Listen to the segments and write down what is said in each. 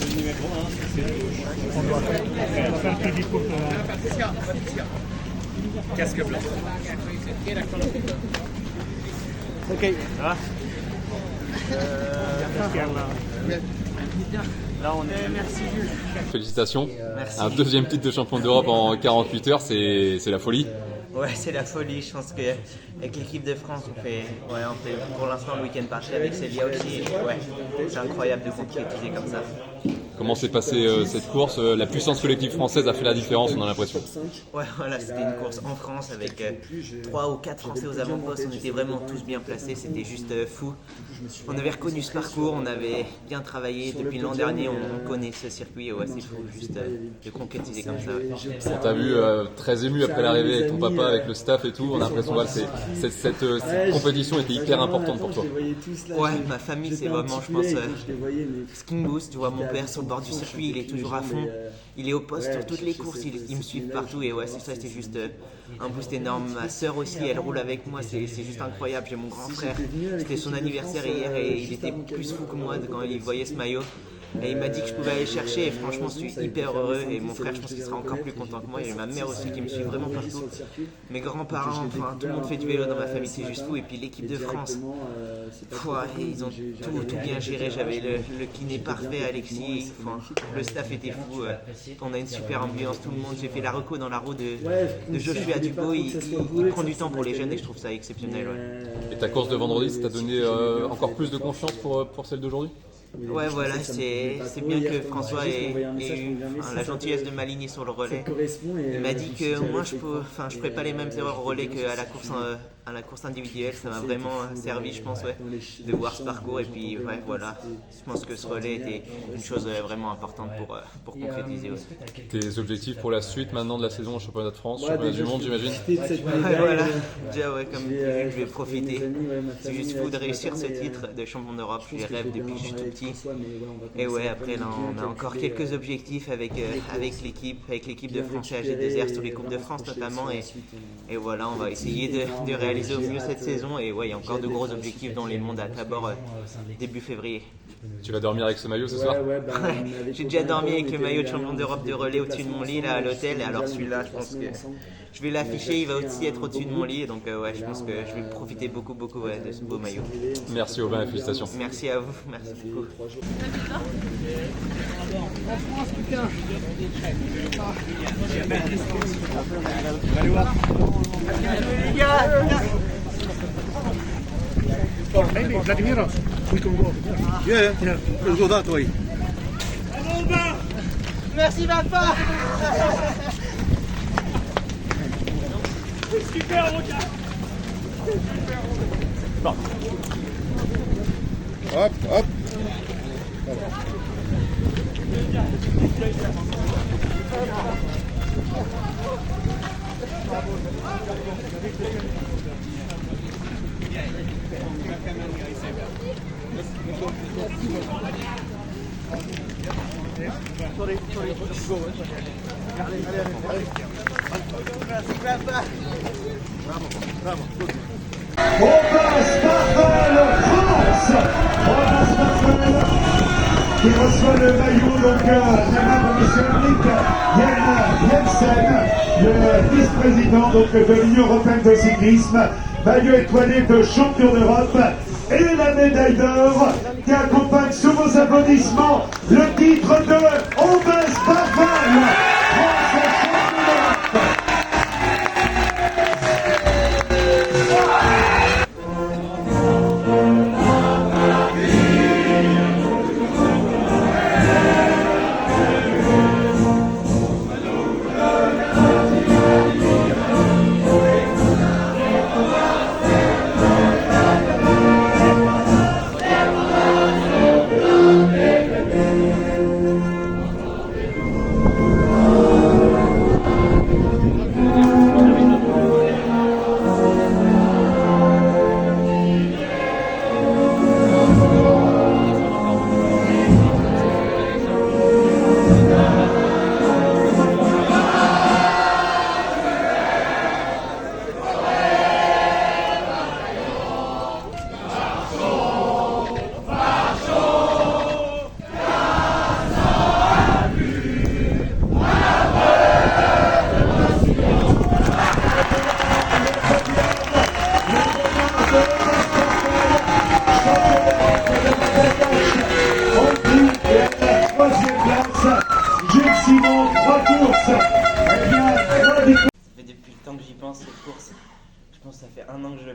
Le numéro 1, c'est gauche. On doit faire le crédit pour casque blanc. Ok. Ah. Là, on est. Merci. Félicitations. Merci. Un deuxième titre de champion d'Europe en 48 heures, c'est la folie. Ouais, c'est la folie. Je pense qu'avec l'équipe de France, on fait pour l'instant le week-end parti avec Célia aussi. Ouais, c'est incroyable de concrétiser comme ça. Comment s'est passée cette course? La puissance collective française a fait la différence, on a l'impression. Ouais, voilà, c'était une course en France avec 3 ou 4 Français aux avant-postes. On était vraiment tous bien placés, c'était juste fou. On avait reconnu ce parcours, on avait bien travaillé. Depuis l'an dernier, on connaît ce circuit. Et ouais, c'est fou juste de concrétiser comme ça. Ouais. On t'a vu très ému après l'arrivée avec ton papa, avec le staff et tout. On a l'impression que cette compétition était hyper importante pour toi. Ouais, ma famille, c'est vraiment, je pense, ce qui me booste. Tu vois, mon père sur le bord du circuit, il est toujours à fond. Il est au poste sur toutes les courses, il me suit partout. Et ouais, c'est juste un boost énorme. Ma soeur aussi, elle roule avec moi, c'est juste incroyable. J'ai mon grand frère, c'était son anniversaire hier et il était plus fou que moi quand il voyait ce maillot. Et il m'a dit que je pouvais aller le chercher et franchement je suis hyper heureux et mon frère je pense qu'il sera encore plus content que moi et ma mère aussi qui me suit vraiment partout. Mes grands-parents, enfin tout le monde fait du vélo dans ma famille, c'est juste fou. Et puis l'équipe de France, ils ont tout bien géré. J'avais le kiné parfait, Alexis, enfin, le staff était fou. On a une super ambiance, tout le monde. J'ai fait la reco dans la roue de Joshua Dubo, il prend du temps pour les jeunes et je trouve ça exceptionnel. Ouais. Et ta course de vendredi, ça t'a donné encore plus de confiance pour celle d'aujourd'hui? Ouais, voilà, c'est bien que François ait eu la gentillesse de m'aligner sur le relais. Il m'a dit que moi je ferais pas les mêmes erreurs au relais qu'à la course individuelle. Ça m'a vraiment servi, je pense, ouais, de voir ce parcours. Et puis, ouais, voilà, je pense que ce relais était une chose vraiment importante pour concrétiser aussi. Tes objectifs pour la suite maintenant de la saison au championnat de France, championnat du monde, j'imagine? Ouais, voilà, déjà, ouais, comme je vais profiter. C'est juste fou de réussir ce titre de champion d'Europe. Je les rêve depuis que je suis tout petit. Et ouais, après là, on a encore quelques objectifs avec l'équipe de France et AG2R sur les Coupes de France notamment. Et voilà, on va essayer de réaliser au mieux cette saison. Et ouais, il y a encore de gros objectifs dans les mondes à Tabor début février. Tu vas dormir avec ce maillot ce soir? J'ai déjà dormi avec le maillot de champion d'Europe de relais au-dessus de mon lit là à l'hôtel. Et alors celui-là, je pense que je vais l'afficher, il va aussi être au-dessus de mon lit. Donc ouais, je pense que je vais profiter beaucoup ouais, de ce beau maillot. Merci Aubin et félicitations. Merci à vous, merci beaucoup. En France, putain. Les gars. Maybe Vladimir, we can go. Yeah, let's go that way. Merci papa. Super, mon gars. Bon. Hop, hop. Qui reçoit le maillot donc de la main de M. Henrik Jensen, le vice-président donc de l'Union européenne de cyclisme, maillot étoilé de champion d'Europe et la médaille d'or qui accompagne sous vos applaudissements le titre de Aubin Sparval, France champion d'Europe.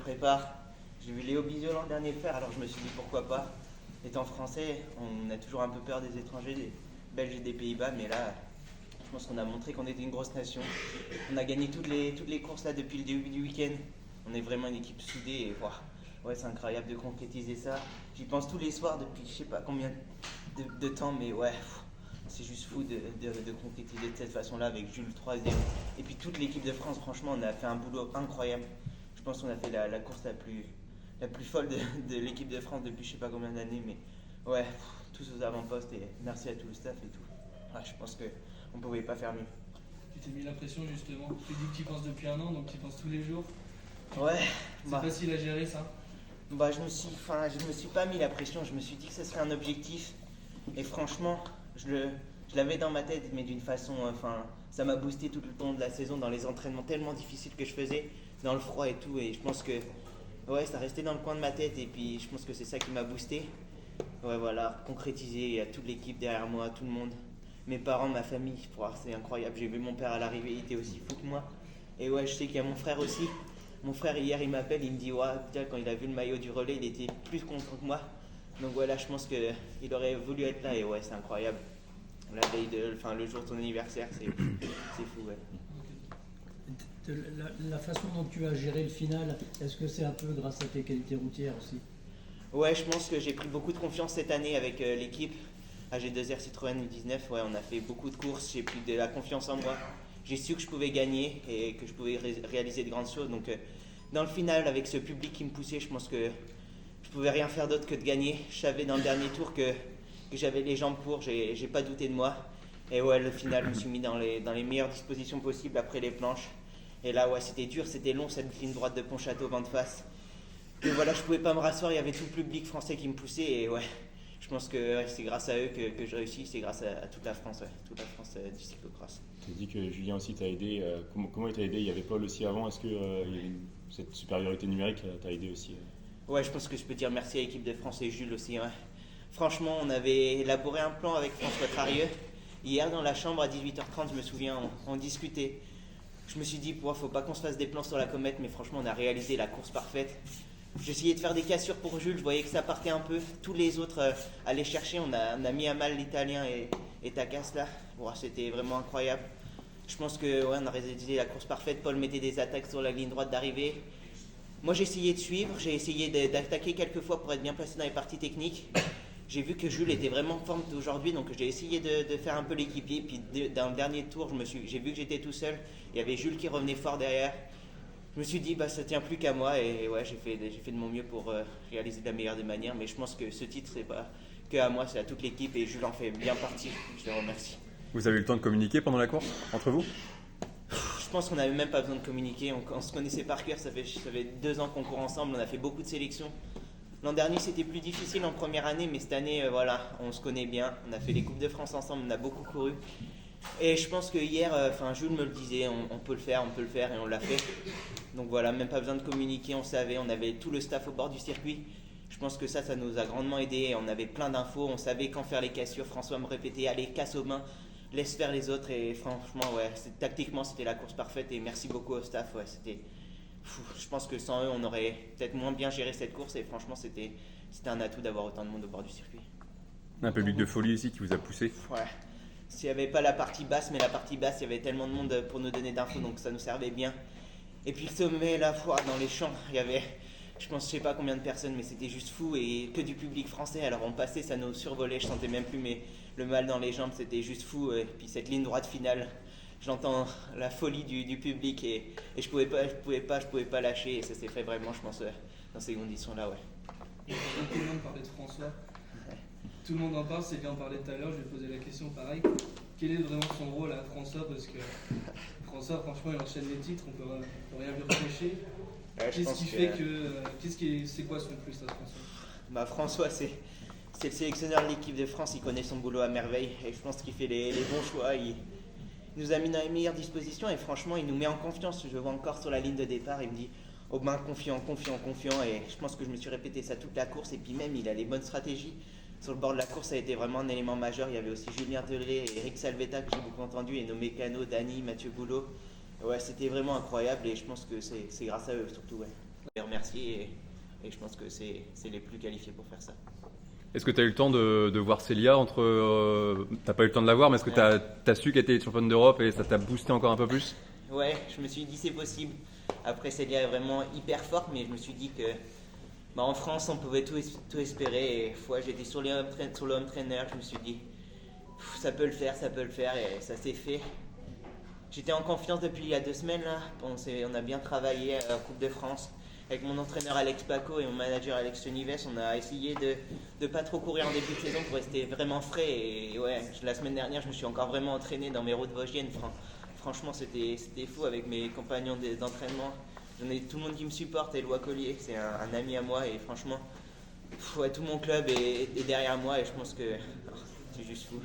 prépare. J'ai vu Léo Bizot l'an dernier le faire, alors je me suis dit pourquoi pas. Étant français, on a toujours un peu peur des étrangers, des Belges et des Pays-Bas, mais là, je pense qu'on a montré qu'on était une grosse nation. On a gagné toutes les courses là depuis le début du week-end. On est vraiment une équipe soudée et ouais, c'est incroyable de concrétiser ça. J'y pense tous les soirs depuis je sais pas combien de temps, mais ouais, c'est juste fou de concrétiser de cette façon-là avec Jules le troisième. Et puis toute l'équipe de France, franchement, on a fait un boulot incroyable. Je pense qu'on a fait la course la plus folle de l'équipe de France depuis je sais pas combien d'années, mais ouais, tous aux avant-postes et merci à tout le staff et tout. Ouais, je pense qu'on ne pouvait pas faire mieux. Tu t'es mis la pression justement. Tu dis que tu y penses depuis un an, donc tu y penses tous les jours. Ouais. C'est facile à gérer ça? Je me suis pas mis la pression, je me suis dit que ce serait un objectif. Et franchement, je l'avais dans ma tête, mais d'une façon, ça m'a boosté tout le long de la saison dans les entraînements tellement difficiles que je faisais, dans le froid et tout. Et je pense que ouais, ça restait dans le coin de ma tête et puis je pense que c'est ça qui m'a boosté. Ouais, voilà, concrétiser, il y a toute l'équipe derrière moi, tout le monde. Mes parents, ma famille, c'est incroyable. J'ai vu mon père à l'arrivée, il était aussi fou que moi. Et ouais, je sais qu'il y a mon frère aussi. Mon frère, hier, il m'appelle, il me dit, ouais, putain, quand il a vu le maillot du relais, il était plus content que moi. Donc voilà, je pense qu'il aurait voulu être là et ouais, c'est incroyable. La veille le jour de ton anniversaire, c'est fou, ouais. La façon dont tu as géré le final, est-ce que c'est un peu grâce à tes qualités routières aussi? Ouais, je pense que j'ai pris beaucoup de confiance cette année avec l'équipe AG2R Citroën U19. Ouais, on a fait beaucoup de courses, j'ai pris de la confiance en moi. J'ai su que je pouvais gagner et que je pouvais réaliser de grandes choses. Donc dans le final, avec ce public qui me poussait, je pense que je pouvais rien faire d'autre que de gagner. Je savais dans le dernier tour que j'avais les jambes pour, j'ai pas douté de moi. Et ouais, le final, je me suis mis dans les meilleures dispositions possibles après les planches. Et là, ouais, c'était dur, c'était long cette ligne droite de Pontchâteau, vent de face. Et voilà, je pouvais pas me rasseoir, il y avait tout le public français qui me poussait. Et ouais, je pense que ouais, c'est grâce à eux que je réussis, c'est grâce à toute la France, toute la France du cyclocross. Tu as dit que Julien aussi t'a aidé. Comment il t'a aidé? Il y avait Paul aussi avant. Est-ce que cette supériorité numérique t'a aidé aussi? Ouais, je pense que je peux dire merci à l'équipe de France et Jules aussi. Ouais. Franchement, on avait élaboré un plan avec François Trarieux. Hier, dans la chambre à 18h30, je me souviens, on discutait. Je me suis dit, faut pas qu'on se fasse des plans sur la comète, mais franchement, on a réalisé la course parfaite. J'essayais de faire des cassures pour Jules, je voyais que ça partait un peu. Tous les autres allaient chercher, on a mis à mal l'Italien et Takas là. Bon, c'était vraiment incroyable. Je pense que ouais, on a réalisé la course parfaite. Paul mettait des attaques sur la ligne droite d'arrivée. Moi, j'ai essayé de suivre, j'ai essayé d'attaquer quelques fois pour être bien placé dans les parties techniques. J'ai vu que Jules était vraiment en forme aujourd'hui, donc j'ai essayé de faire un peu l'équipier. Puis dans le dernier tour, j'ai vu que j'étais tout seul. Il y avait Jules qui revenait fort derrière. Je me suis dit, ça tient plus qu'à moi. Et ouais, j'ai fait de mon mieux pour réaliser de la meilleure des manières. Mais je pense que ce titre, c'est pas que à moi, c'est à toute l'équipe. Et Jules en fait bien partie. Je le remercie. Vous avez eu le temps de communiquer pendant la course, entre vous? Je pense qu'on n'avait même pas besoin de communiquer. On se connaissait par cœur. Ça fait 2 ans qu'on court ensemble. On a fait beaucoup de sélections. L'an dernier, c'était plus difficile en première année, mais cette année, voilà, on se connaît bien. On a fait les Coupes de France ensemble, on a beaucoup couru. Et je pense que hier, Jules me le disait, on peut le faire, et on l'a fait. Donc voilà, même pas besoin de communiquer, on savait, on avait tout le staff au bord du circuit. Je pense que ça nous a grandement aidé. On avait plein d'infos, on savait quand faire les cassures. François me répétait, allez, casse aux mains, laisse faire les autres. Et franchement, ouais, tactiquement, c'était la course parfaite. Et merci beaucoup au staff, ouais, c'était... Je pense que sans eux, on aurait peut-être moins bien géré cette course et franchement, c'était un atout d'avoir autant de monde au bord du circuit. Un public de folie ici qui vous a poussé. Ouais. S'il n'y avait pas la partie basse, mais la partie basse, il y avait tellement de monde pour nous donner d'infos, donc ça nous servait bien. Et puis le sommet, la foi, dans les champs, il y avait, je sais pas combien de personnes, mais c'était juste fou et que du public français. Alors on passait, ça nous survolait, je sentais même plus mais le mal dans les jambes, c'était juste fou. Et puis cette ligne droite finale. J'entends la folie du public et je pouvais pas lâcher et ça s'est fait vraiment, je pense, dans ces conditions-là, ouais. Tout le monde parlait de François. Ouais. Tout le monde en parle, c'est bien en parler tout à l'heure, je vais poser la question pareil. Quel est vraiment son rôle à François? Parce que François, franchement, il enchaîne les titres, on peut rien lui reprocher. Ouais, c'est quoi son plus à François? François, c'est le sélectionneur de l'équipe de France, il connaît son boulot à merveille et je pense qu'il fait les bons choix. Il nous a mis dans les meilleures dispositions et franchement, il nous met en confiance. Je le vois encore sur la ligne de départ, il me dit Aubin, confiant. Et je pense que je me suis répété ça toute la course. Et puis même, il a les bonnes stratégies. Sur le bord de la course, ça a été vraiment un élément majeur. Il y avait aussi Julien Tellier et Eric Salvetta que j'ai beaucoup entendu et nos mécanos, Dany, Mathieu Boulot. Ouais, c'était vraiment incroyable et je pense que c'est grâce à eux surtout. Ouais. les remercier et je pense que c'est les plus qualifiés pour faire ça. Est-ce que tu as eu le temps de voir Célia t'as pas eu le temps de la voir, mais est-ce que tu as su qu'elle était championne d'Europe et ça t'a boosté encore un peu plus? Ouais, je me suis dit c'est possible. Après, Célia est vraiment hyper forte, mais je me suis dit que en France, on pouvait tout espérer. Et j'étais sur le home trainer, je me suis dit ça peut le faire, et ça s'est fait. J'étais en confiance depuis il y a 2 semaines là. On a bien travaillé à la Coupe de France. Avec mon entraîneur Alex Paco et mon manager Alex Chenives, on a essayé de pas trop courir en début de saison pour rester vraiment frais. Et ouais, la semaine dernière, je me suis encore vraiment entraîné dans mes routes vosgiennes. Franchement, c'était fou avec mes compagnons d'entraînement. J'en ai tout le monde qui me supporte. Éloi Collier, c'est un ami à moi. Et franchement, tout mon club est derrière moi. Et je pense que c'est juste fou.